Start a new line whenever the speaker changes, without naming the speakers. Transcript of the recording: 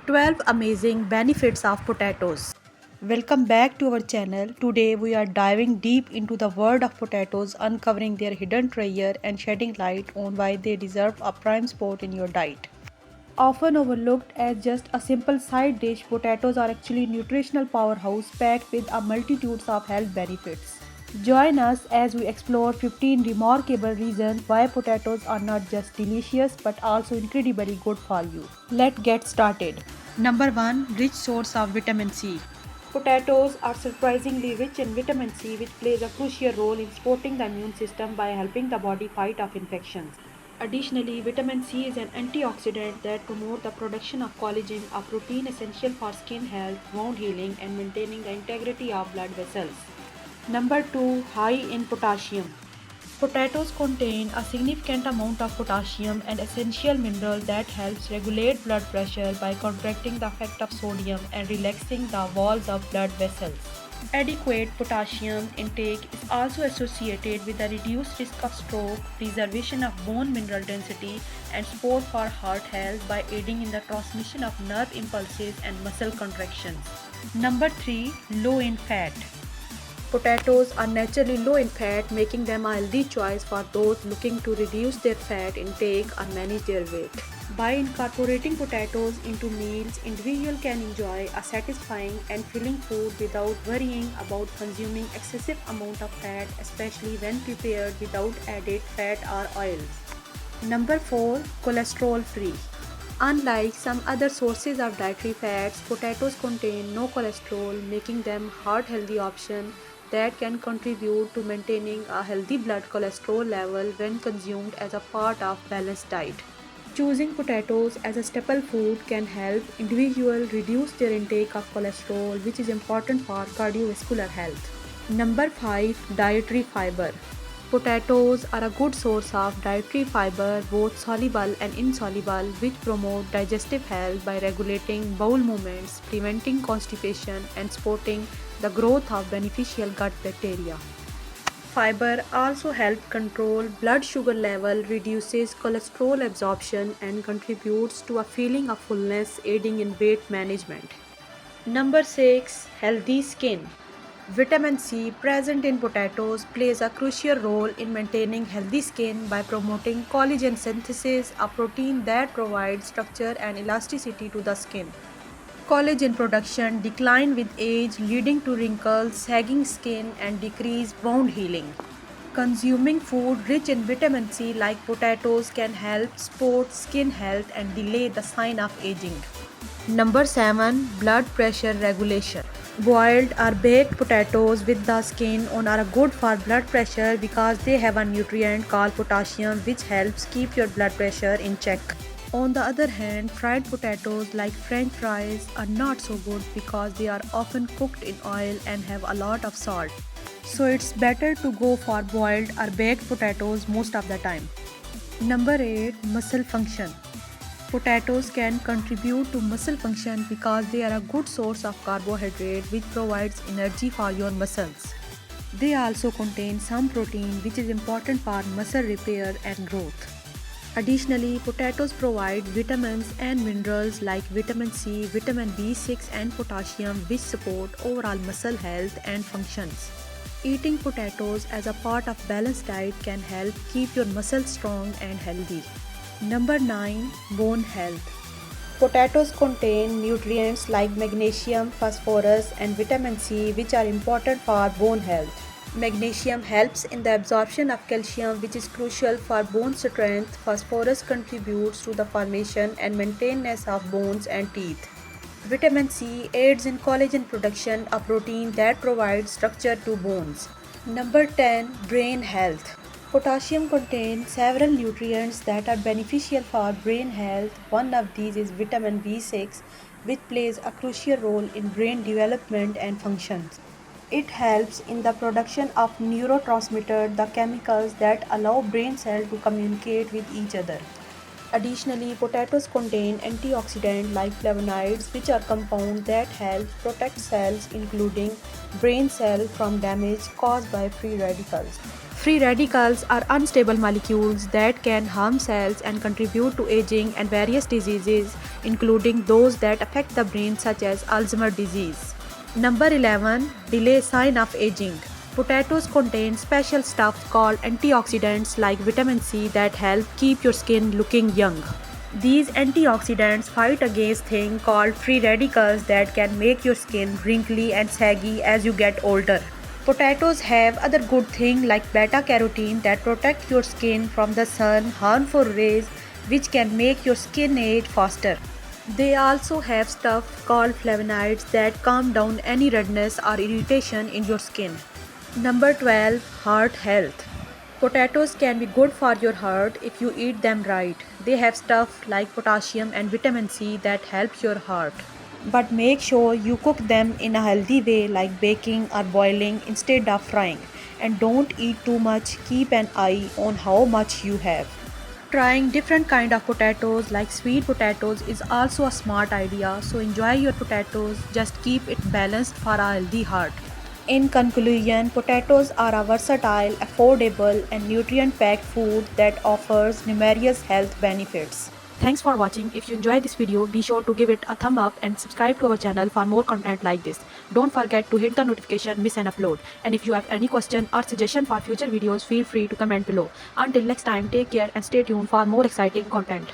12 amazing benefits of potatoes. Welcome back to our channel. Today we are diving deep into the world of potatoes, uncovering their hidden treasure and shedding light on why they deserve a prime spot in your diet. Often overlooked as just a simple side dish, potatoes are actually nutritional powerhouse packed with a multitudes of health benefits. Join us as we explore 15 remarkable reasons why potatoes are not just delicious but also incredibly good for you. Let's get started. Number 1, rich source of vitamin C. Potatoes are surprisingly rich in vitamin C, which plays a crucial role in supporting the immune system by helping the body fight off infections. Additionally, vitamin C is an antioxidant that promotes the production of collagen, a protein essential for skin health, wound healing, and maintaining the integrity of blood vessels. Number 2, high in potassium. Potatoes contain a significant amount of potassium, an essential mineral that helps regulate blood pressure by counteracting the effect of sodium and relaxing the walls of blood vessels. Adequate potassium intake is also associated with a reduced risk of stroke, preservation of bone mineral density, and support for heart health by aiding in the transmission of nerve impulses and muscle contractions. Number 3, low in fat. Potatoes are naturally low in fat, making them a healthy choice for those looking to reduce their fat intake or manage their weight. By incorporating potatoes into meals, individuals can enjoy a satisfying and filling food without worrying about consuming excessive amount of fat, especially when prepared without added fat or oils. Number 4, cholesterol free. Unlike some other sources of dietary fats, potatoes contain no cholesterol, making them heart healthy option that can contribute to maintaining a healthy blood cholesterol level when consumed as a part of balanced diet. Choosing potatoes as a staple food can help individuals reduce their intake of cholesterol, which is important for cardiovascular health. Number 5, dietary fiber. Potatoes are a good source of dietary fiber, both soluble and insoluble, which promote digestive health by regulating bowel movements, preventing constipation, and supporting the growth of beneficial gut bacteria. Fiber also helps control blood sugar level, reduces cholesterol absorption, and contributes to a feeling of fullness, aiding in weight management. Number 6, healthy skin. Vitamin C present in potatoes plays a crucial role in maintaining healthy skin by promoting collagen synthesis, a protein that provides structure and elasticity to the skin. Collagen production decline with age, leading to wrinkles, sagging skin, and decreased wound healing. Consuming food rich in vitamin C like potatoes can help support skin health and delay the sign of aging. Number 7, blood pressure regulation. Boiled or baked potatoes with the skin on are good for blood pressure because they have a nutrient called potassium which helps keep your blood pressure in check. On the other hand, fried potatoes like french fries are not so good because they are often cooked in oil and have a lot of salt. So it's better to go for boiled or baked potatoes most of the time. Number 8, muscle function. Potatoes can contribute to muscle function because they are a good source of carbohydrate which provides energy for your muscles. They also contain some protein which is important for muscle repair and growth. Additionally, potatoes provide vitamins and minerals like vitamin C, vitamin B6 and potassium which support overall muscle health and functions. Eating potatoes as a part of balanced diet can help keep your muscles strong and healthy. Number 9, bone health. Potatoes contain nutrients like magnesium, phosphorus, and vitamin C, which are important for bone health. Magnesium helps in the absorption of calcium, which is crucial for bone strength. Phosphorus contributes to the formation and maintenance of bones and teeth. Vitamin C aids in collagen production, a protein that provides structure to bones. Number 10, brain health. Potassium contains several nutrients that are beneficial for brain health. One of these is vitamin B6, which plays a crucial role in brain development and functions. It helps in the production of neurotransmitters, the chemicals that allow brain cells to communicate with each other. Additionally, potatoes contain antioxidants like flavonoids, which are compounds that help protect cells, including brain cells, from damage caused by free radicals. Free radicals are unstable molecules that can harm cells and contribute to aging and various diseases, including those that affect the brain, such as Alzheimer's disease. Number 11. Delay sign of aging. Potatoes contain special stuff called antioxidants like vitamin C that help keep your skin looking young. These antioxidants fight against things called free radicals that can make your skin wrinkly and saggy as you get older. Potatoes have other good things like beta carotene that protect your skin from the sun harmful rays, which can make your skin age faster. They also have stuff called flavonoids that calm down any redness or irritation in your skin. Number 12. Heart health. Potatoes can be good for your heart if you eat them right. They have stuff like potassium and vitamin C that helps your heart. But make sure you cook them in a healthy way like baking or boiling instead of frying. And don't eat too much, keep an eye on how much you have. Trying different kind of potatoes like sweet potatoes is also a smart idea, so enjoy your potatoes, just keep it balanced for a healthy heart. In conclusion, potatoes are a versatile, affordable, and nutrient-packed food that offers numerous health benefits. Thanks for watching. If you enjoyed this video, be sure to give it a thumb up and subscribe to our channel for more content like this. Don't forget to hit the notification, miss an upload. And if you have any question or suggestion for future videos, feel free to comment below. Until next time, take care and stay tuned for more exciting content.